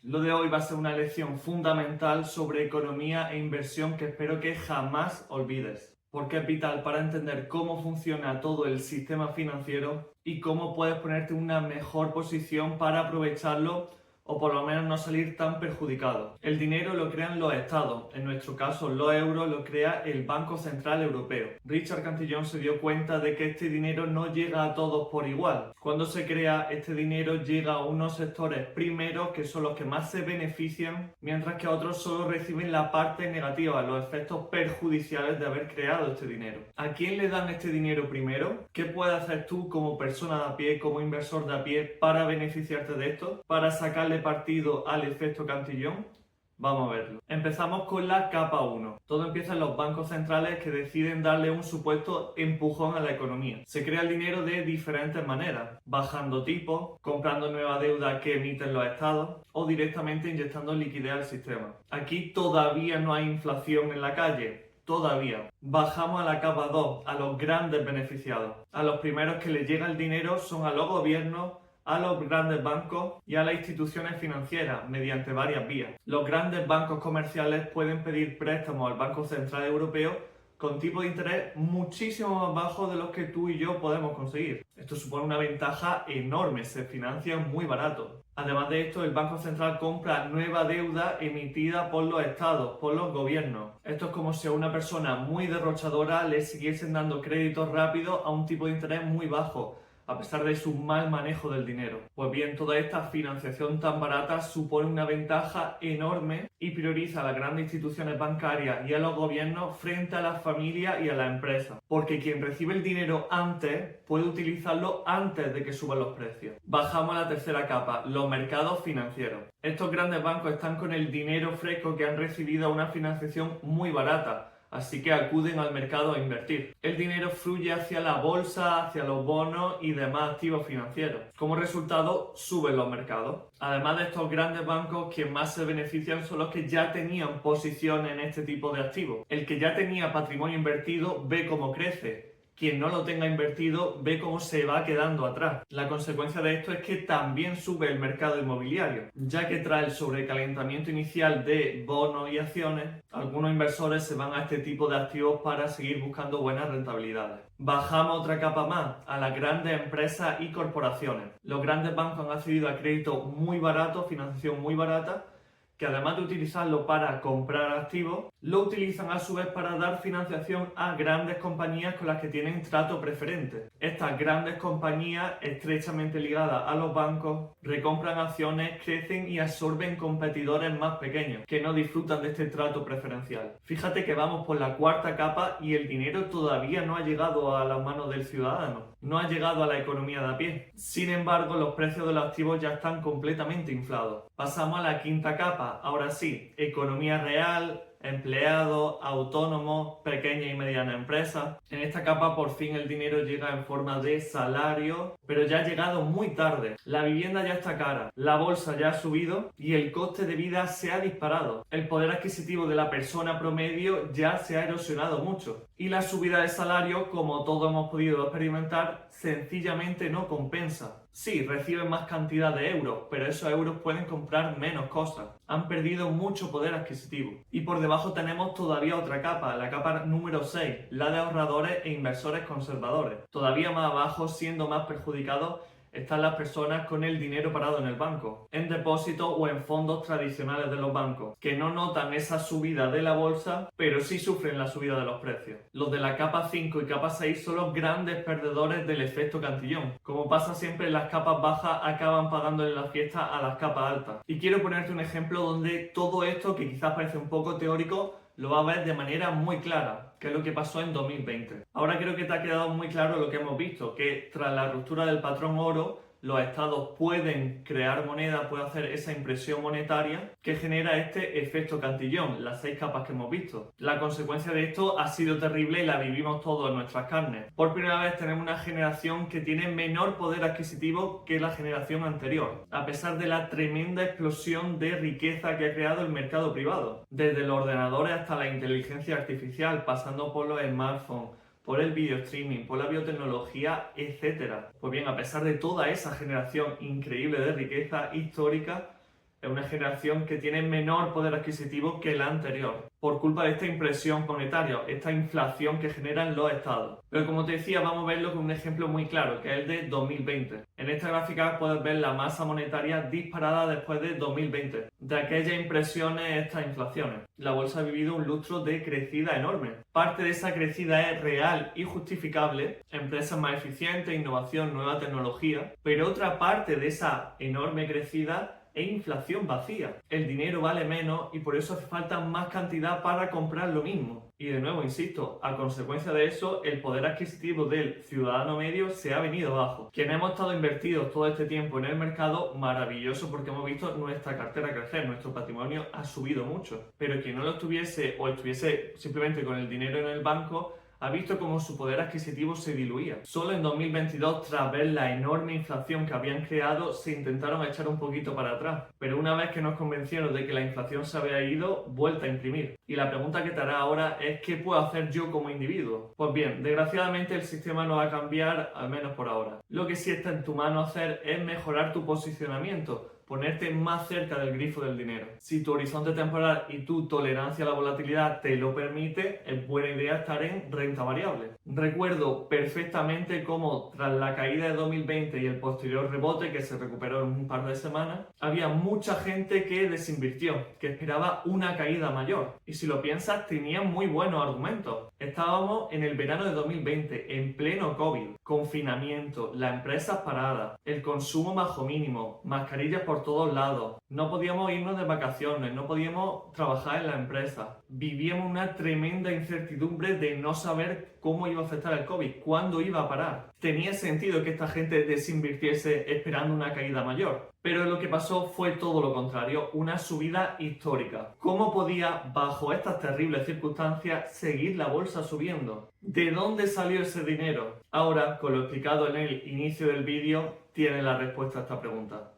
Lo de hoy va a ser una lección fundamental sobre economía e inversión que espero que jamás olvides, porque es vital para entender cómo funciona todo el sistema financiero y cómo puedes ponerte en una mejor posición para aprovecharlo o por lo menos no salir tan perjudicado. El dinero lo crean los estados, en nuestro caso los euros lo crea el Banco Central Europeo. Richard Cantillon se dio cuenta de que este dinero no llega a todos por igual. Cuando se crea, este dinero llega a unos sectores primeros que son los que más se benefician, mientras que otros solo reciben la parte negativa, los efectos perjudiciales de haber creado este dinero. ¿A quién le dan este dinero primero? ¿Qué puedes hacer tú como persona de a pie, como inversor de a pie, para beneficiarte de esto? ¿Para sacarle partido al efecto Cantillon? Vamos a verlo. Empezamos con la capa 1. Todo empieza en los bancos centrales que deciden darle un supuesto empujón a la economía. Se crea el dinero de diferentes maneras, bajando tipos, comprando nueva deuda que emiten los estados o directamente inyectando liquidez al sistema. Aquí todavía no hay inflación en la calle. Todavía. Bajamos a la capa 2, a los grandes beneficiados. A los primeros que les llega el dinero son a los gobiernos, a los grandes bancos y a las instituciones financieras mediante varias vías. Los grandes bancos comerciales pueden pedir préstamos al Banco Central Europeo con tipos de interés muchísimo más bajos de los que tú y yo podemos conseguir. Esto supone una ventaja enorme, se financia muy barato. Además de esto, el Banco Central compra nueva deuda emitida por los estados, por los gobiernos. Esto es como si a una persona muy derrochadora le siguiesen dando créditos rápidos a un tipo de interés muy bajo, a pesar de su mal manejo del dinero. Pues bien, toda esta financiación tan barata supone una ventaja enorme y prioriza a las grandes instituciones bancarias y a los gobiernos frente a las familias y a las empresas, porque quien recibe el dinero antes puede utilizarlo antes de que suban los precios. Bajamos a la tercera capa, los mercados financieros. Estos grandes bancos están con el dinero fresco que han recibido a una financiación muy barata, así que acuden al mercado a invertir. El dinero fluye hacia la bolsa, hacia los bonos y demás activos financieros. Como resultado, suben los mercados. Además de estos grandes bancos, quien más se benefician son los que ya tenían posiciones en este tipo de activos. El que ya tenía patrimonio invertido ve cómo crece. Quien no lo tenga invertido ve cómo se va quedando atrás. La consecuencia de esto es que también sube el mercado inmobiliario, ya que tras el sobrecalentamiento inicial de bonos y acciones, algunos inversores se van a este tipo de activos para seguir buscando buenas rentabilidades. Bajamos otra capa más, a las grandes empresas y corporaciones. Los grandes bancos han accedido a crédito muy barato, financiación muy barata, que además de utilizarlo para comprar activos, lo utilizan a su vez para dar financiación a grandes compañías con las que tienen trato preferente. Estas grandes compañías, estrechamente ligadas a los bancos, recompran acciones, crecen y absorben competidores más pequeños, que no disfrutan de este trato preferencial. Fíjate que vamos por la cuarta capa y el dinero todavía no ha llegado a las manos del ciudadano, no ha llegado a la economía de a pie. Sin embargo, los precios de los activos ya están completamente inflados. Pasamos a la quinta capa. Ahora sí, economía real, empleados, autónomos, pequeñas y medianas empresas. En esta capa por fin el dinero llega en forma de salario, pero ya ha llegado muy tarde. La vivienda ya está cara, la bolsa ya ha subido y el coste de vida se ha disparado. El poder adquisitivo de la persona promedio ya se ha erosionado mucho. Y la subida de salario, como todos hemos podido experimentar, sencillamente no compensa. Sí, reciben más cantidad de euros, pero esos euros pueden comprar menos cosas. Han perdido mucho poder adquisitivo. Y por debajo tenemos todavía otra capa, la capa número 6, la de ahorradores e inversores conservadores. Todavía más abajo, siendo más perjudicados, están las personas con el dinero parado en el banco, en depósitos o en fondos tradicionales de los bancos, que no notan esa subida de la bolsa, pero sí sufren la subida de los precios. Los de la capa 5 y capa 6 son los grandes perdedores del efecto Cantillon. Como pasa siempre, las capas bajas acaban pagándole la fiesta a las capas altas. Y quiero ponerte un ejemplo donde todo esto, que quizás parece un poco teórico, lo va a ver de manera muy clara, que es lo que pasó en 2020. Ahora creo que te ha quedado muy claro lo que hemos visto, que tras la ruptura del patrón oro, los estados pueden crear moneda, pueden hacer esa impresión monetaria que genera este efecto Cantillon, las 6 capas que hemos visto. La consecuencia de esto ha sido terrible y la vivimos todos en nuestras carnes. Por primera vez tenemos una generación que tiene menor poder adquisitivo que la generación anterior, a pesar de la tremenda explosión de riqueza que ha creado el mercado privado, desde los ordenadores hasta la inteligencia artificial, pasando por los smartphones, por el video streaming, por la biotecnología, etc. Pues bien, a pesar de toda esa generación increíble de riqueza histórica, Es una generación que tiene menor poder adquisitivo que la anterior, por culpa de esta impresión monetaria, esta inflación que generan los estados. Pero como te decía, vamos a verlo con un ejemplo muy claro, que es el de 2020. En esta gráfica puedes ver la masa monetaria disparada después de 2020. De aquellas impresiones, estas inflaciones. La bolsa ha vivido un lustro de crecida enorme. Parte de esa crecida es real y justificable, empresas más eficientes, innovación, nueva tecnología, pero otra parte de esa enorme crecida e inflación vacía. El dinero vale menos y por eso hace falta más cantidad para comprar lo mismo. Y de nuevo, insisto, a consecuencia de eso, el poder adquisitivo del ciudadano medio se ha venido abajo. Quienes hemos estado invertidos todo este tiempo en el mercado, maravilloso porque hemos visto nuestra cartera crecer, nuestro patrimonio ha subido mucho. Pero quien no lo estuviese o estuviese simplemente con el dinero en el banco, ha visto cómo su poder adquisitivo se diluía. Solo en 2022, tras ver la enorme inflación que habían creado, se intentaron echar un poquito para atrás. Pero una vez que nos convencieron de que la inflación se había ido, vuelta a imprimir. Y la pregunta que te hará ahora es ¿qué puedo hacer yo como individuo? Pues bien, desgraciadamente el sistema no va a cambiar, al menos por ahora. Lo que sí está en tu mano hacer es mejorar tu posicionamiento, ponerte más cerca del grifo del dinero. Si tu horizonte temporal y tu tolerancia a la volatilidad te lo permite, es buena idea estar en renta variable. Recuerdo perfectamente cómo tras la caída de 2020 y el posterior rebote que se recuperó en un par de semanas, había mucha gente que desinvirtió, que esperaba una caída mayor. Y si lo piensas, tenían muy buenos argumentos. Estábamos en el verano de 2020, en pleno COVID, confinamiento, las empresas paradas, el consumo bajo mínimo, mascarillas por todos lados, no podíamos irnos de vacaciones, no podíamos trabajar en la empresa. Vivíamos una tremenda incertidumbre de no saber cómo iba a afectar el COVID, cuándo iba a parar. Tenía sentido que esta gente desinvirtiese esperando una caída mayor, pero lo que pasó fue todo lo contrario, una subida histórica. ¿Cómo podía, bajo estas terribles circunstancias, seguir la bolsa subiendo? ¿De dónde salió ese dinero? Ahora, con lo explicado en el inicio del vídeo, tienes la respuesta a esta pregunta.